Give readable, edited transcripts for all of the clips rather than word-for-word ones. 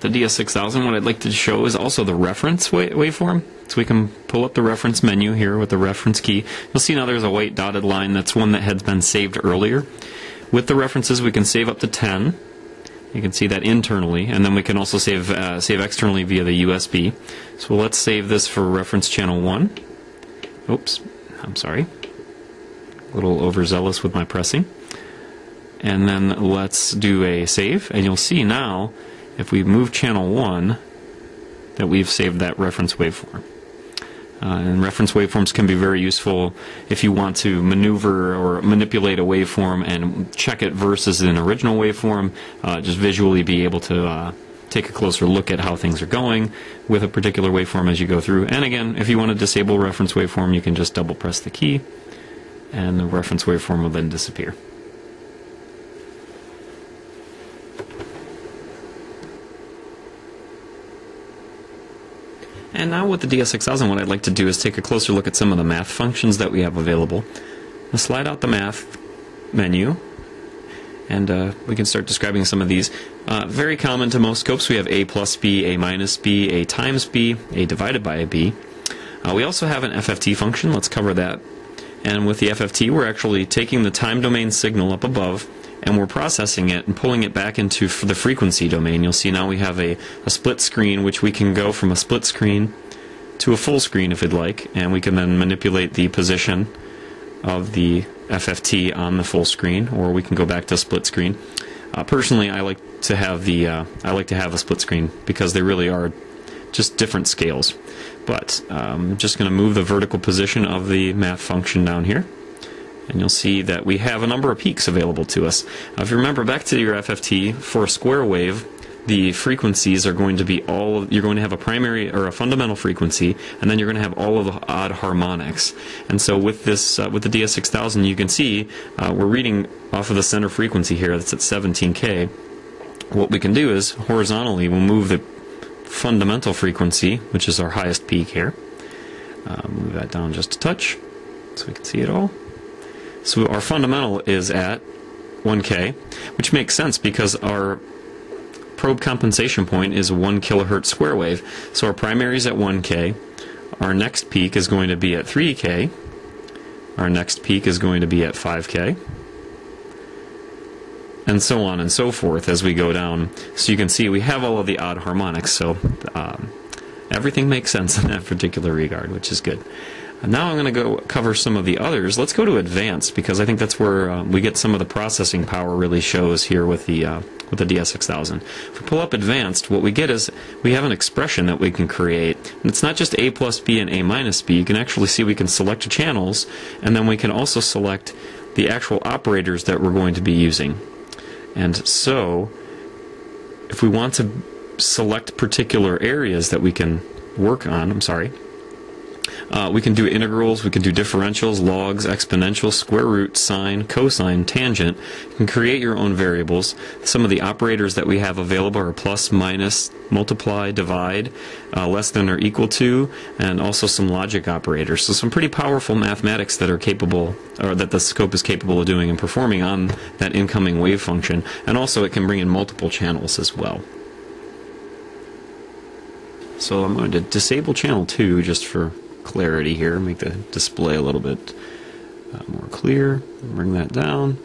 with the DS6000, what I'd like to show is also the reference waveform. So we can pull up the reference menu here with the reference key. You'll see now there's a white dotted line. That's one that had been saved earlier. With the references, we can save up to 10. You can see that internally, and then we can also save externally via the USB. So let's save this for reference channel 1. Oops, I'm sorry. A little overzealous with my pressing. And then let's do a save, and you'll see now, if we move channel 1, that we've saved that reference waveform. And reference waveforms can be very useful if you want to maneuver or manipulate a waveform and check it versus an original waveform. Just visually be able to take a closer look at how things are going with a particular waveform as you go through. And again, if you want to disable reference waveform, you can just double press the key, and the reference waveform will then disappear. And now with the DS6000, what I'd like to do is take a closer look at some of the math functions that we have available. I'll slide out the math menu, and we can start describing some of these. Very common to most scopes, we have A plus B, A minus B, A times B, A divided by a B. We also have an FFT function. Let's cover that. And with the FFT, we're actually taking the time domain signal up above, and we're processing it and pulling it back into the frequency domain. You'll see now we have a split screen, which we can go from a split screen to a full screen if we'd like, and we can then manipulate the position of the FFT on the full screen, or we can go back to split screen. Personally, I like to have a split screen because they really are just different scales. But I'm just going to move the vertical position of the math function down here, and you'll see that we have a number of peaks available to us. If you remember back to your FFT, for a square wave, the frequencies are going to be you're going to have a primary or a fundamental frequency, and then you're going to have all of the odd harmonics. And so with this, with the DS6000, you can see we're reading off of the center frequency here. That's at 17K. What we can do is horizontally we'll move the fundamental frequency, which is our highest peak here. Move that down just a touch so we can see it all. So our fundamental is at 1K, which makes sense because our probe compensation point is a 1 kilohertz square wave. So our primary is at 1K. Our next peak is going to be at 3K. Our next peak is going to be at 5K. And so on and so forth as we go down. So you can see we have all of the odd harmonics. So everything makes sense in that particular regard, which is good. Now I'm going to go cover some of the others. Let's go to advanced, because I think that's where we get some of the processing power really shows here with the DS6000. If we pull up advanced, what we get is we have an expression that we can create. And it's not just A plus B and A minus B. You can actually see we can select channels, and then we can also select the actual operators that we're going to be using. And so if we want to select particular areas that we can work on, we can do integrals, we can do differentials, logs, exponentials, square root, sine, cosine, tangent. You can create your own variables. Some of the operators that we have available are plus, minus, multiply, divide, less than or equal to, and also some logic operators. So some pretty powerful mathematics that are capable, or that the scope is capable of doing and performing on that incoming wave function. And also it can bring in multiple channels as well. So I'm going to disable channel 2 just for clarity here, make the display a little bit more clear. Bring that down.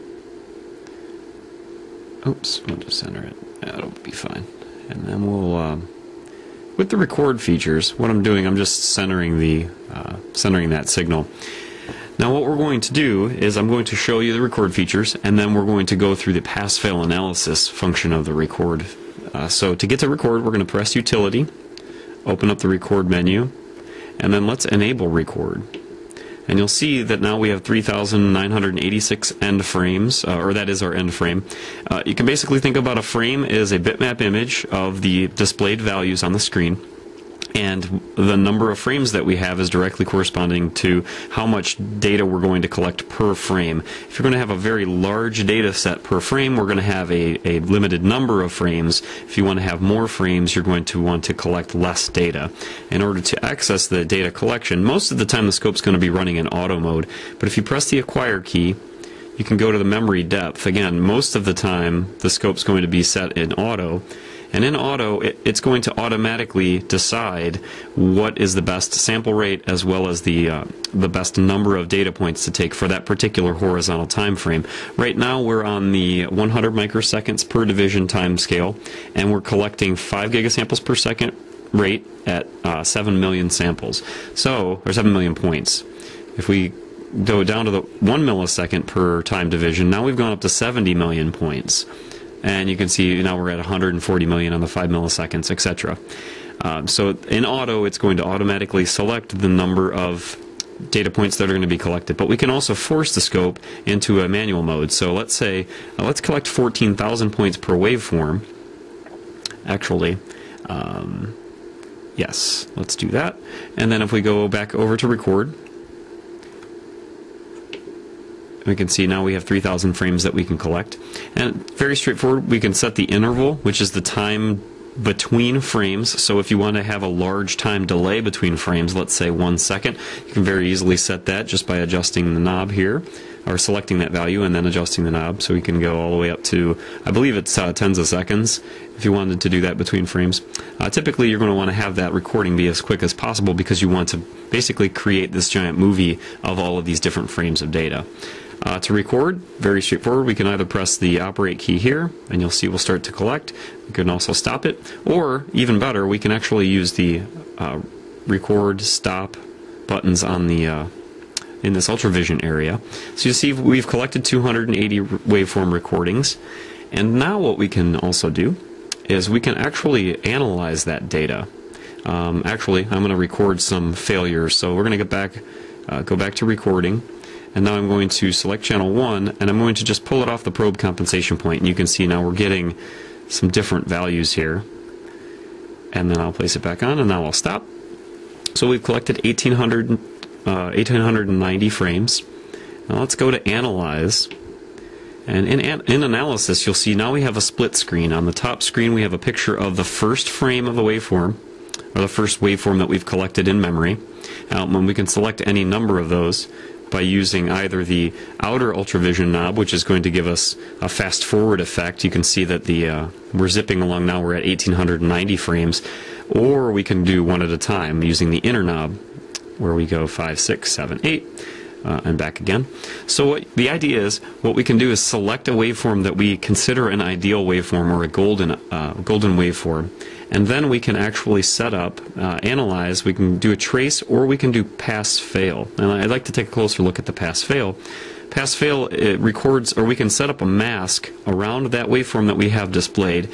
Oops, we'll just center it. That'll be fine. And then we'll, with the record features, what I'm doing, I'm just centering that signal. Now what we're going to do is I'm going to show you the record features, and then we're going to go through the pass-fail analysis function of the record. So to get to record, we're going to press Utility, open up the record menu, and then let's enable record. And you'll see that now we have 3,986 end frames, or that is our end frame. You can basically think about a frame as a bitmap image of the displayed values on the screen, and the number of frames that we have is directly corresponding to how much data we're going to collect per frame. If you're going to have a very large data set per frame, we're going to have a limited number of frames. If you want to have more frames, you're going to want to collect less data. In order to access the data collection, most of the time the scope's going to be running in auto mode, but if you press the acquire key, you can go to the memory depth. Again, most of the time the scope's going to be set in auto. And in auto, it's going to automatically decide what is the best sample rate as well as the best number of data points to take for that particular horizontal time frame. Right now we're on the 100 microseconds per division time scale, and we're collecting 5 gigasamples per second rate at 7 million samples. So, or 7 million points. If we go down to the 1 millisecond per time division, now we've gone up to 70 million points. And you can see now we're at 140 million on the 5 milliseconds, etc. So in auto, it's going to automatically select the number of data points that are going to be collected. But we can also force the scope into a manual mode. So let's say, let's collect 14,000 points per waveform. Actually, yes, let's do that. And then if we go back over to record, we can see now we have 3,000 frames that we can collect. And very straightforward, we can set the interval, which is the time between frames. So if you want to have a large time delay between frames, let's say 1 second, you can very easily set that just by adjusting the knob here, or selecting that value and then adjusting the knob. So we can go all the way up to, I believe it's tens of seconds, if you wanted to do that between frames. Typically you're going to want to have that recording be as quick as possible because you want to basically create this giant movie of all of these different frames of data. To record, very straightforward, we can either press the operate key here, and you'll see we'll start to collect. We can also stop it, or even better, we can actually use the record, stop buttons on the in this ultravision area. So you see we've collected 280 waveform recordings, and now what we can also do is we can actually analyze that data. Actually, I'm going to record some failures, so we're going to go back to recording. And now I'm going to select channel 1, and I'm going to just pull it off the probe compensation point, and you can see now we're getting some different values here. And then I'll place it back on, and now I'll stop. So we've collected 1,890 frames. Now let's go to Analyze. And in Analysis, you'll see now we have a split screen. On the top screen, we have a picture of the first frame of a waveform, or the first waveform that we've collected in memory. And we can select any number of those by using either the outer ultravision knob, which is going to give us a fast forward effect. You can see that we're zipping along now, we're at 1,890 frames, or we can do one at a time using the inner knob, where we go 5, 6, 7, 8, and back again. So the idea is, what we can do is select a waveform that we consider an ideal waveform, or a golden waveform, and then we can actually set up, analyze, we can do a trace, or we can do pass-fail. And I'd like to take a closer look at the pass-fail. Pass-fail, it records, or we can set up a mask around that waveform that we have displayed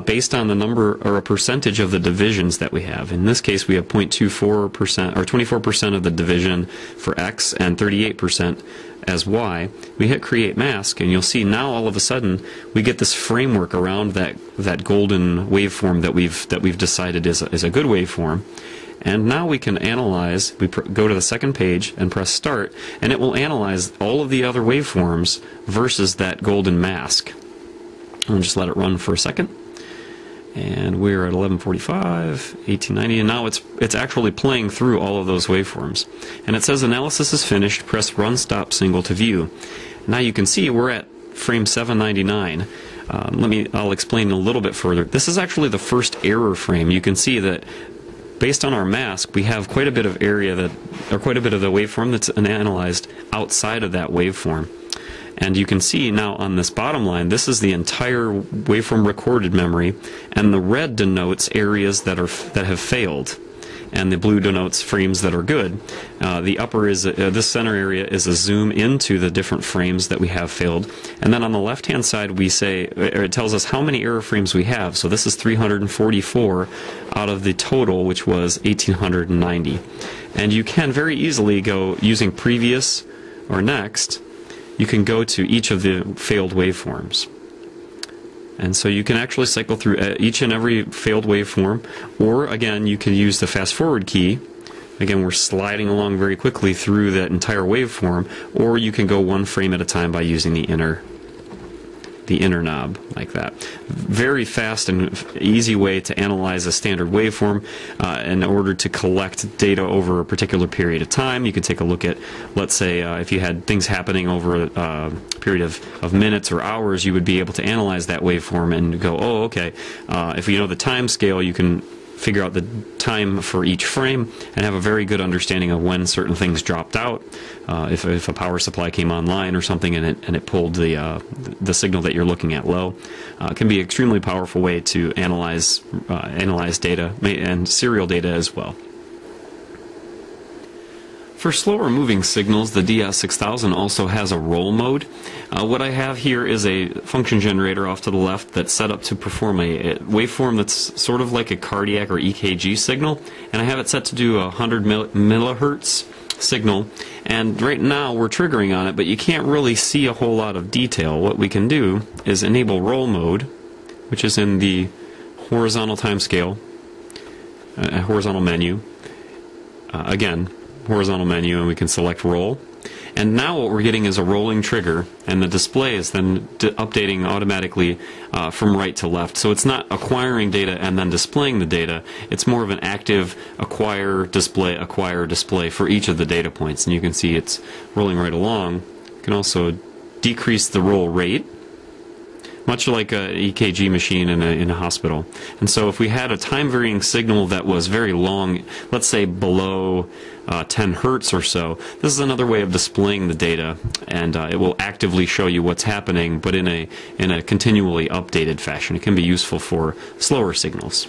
based on the number or a percentage of the divisions that we have. In this case, we have 0.24% or 24% of the division for X and 38% as Y. We hit Create Mask, and you'll see now all of a sudden we get this framework around that golden waveform that we've decided is a good waveform. And now we can analyze, go to the second page and press Start, and it will analyze all of the other waveforms versus that golden mask. I'll just let it run for a second. And we're at 1145, 1890, and now it's actually playing through all of those waveforms. And it says analysis is finished, press Run Stop Single to view. Now you can see we're at frame 799. I'll explain a little bit further. This is actually the first error frame. You can see that based on our mask, we have quite a bit of area quite a bit of the waveform that's analyzed outside of that waveform. And you can see now on this bottom line, this is the entire waveform recorded memory, and the red denotes areas that have failed, and the blue denotes frames that are good. The upper is this center area is a zoom into the different frames that we have failed, and then on the left-hand side we say, or it tells us how many error frames we have. So this is 344 out of the total, which was 1,890. And you can very easily go using previous or next. You can go to each of the failed waveforms. And so you can actually cycle through each and every failed waveform, or again, you can use the fast forward key. Again, we're sliding along very quickly through that entire waveform, or you can go one frame at a time by using the inner the inner knob like that. Very fast and easy way to analyze a standard waveform in order to collect data over a particular period of time. You could take a look at, let's say, if you had things happening over a period of minutes or hours, you would be able to analyze that waveform and go, oh, okay, if you know the time scale, you can figure out the time for each frame and have a very good understanding of when certain things dropped out. If a power supply came online or something and it pulled the signal that you're looking at low, it can be an extremely powerful way to analyze data and serial data as well. For slower moving signals, the DS6000 also has a roll mode. What I have here is a function generator off to the left that's set up to perform a waveform that's sort of like a cardiac or EKG signal, and I have it set to do a 100 millihertz signal, and right now we're triggering on it, but you can't really see a whole lot of detail. What we can do is enable roll mode, which is in the horizontal timescale, horizontal menu. Again, horizontal menu, and we can select roll. And now what we're getting is a rolling trigger, and the display is then updating automatically from right to left. So it's not acquiring data and then displaying the data. It's more of an active acquire, display for each of the data points. And you can see it's rolling right along. You can also decrease the roll rate, much like an EKG machine in a hospital. And so if we had a time-varying signal that was very long, let's say below 10 hertz or so, this is another way of displaying the data, and it will actively show you what's happening, but in a continually updated fashion. It can be useful for slower signals.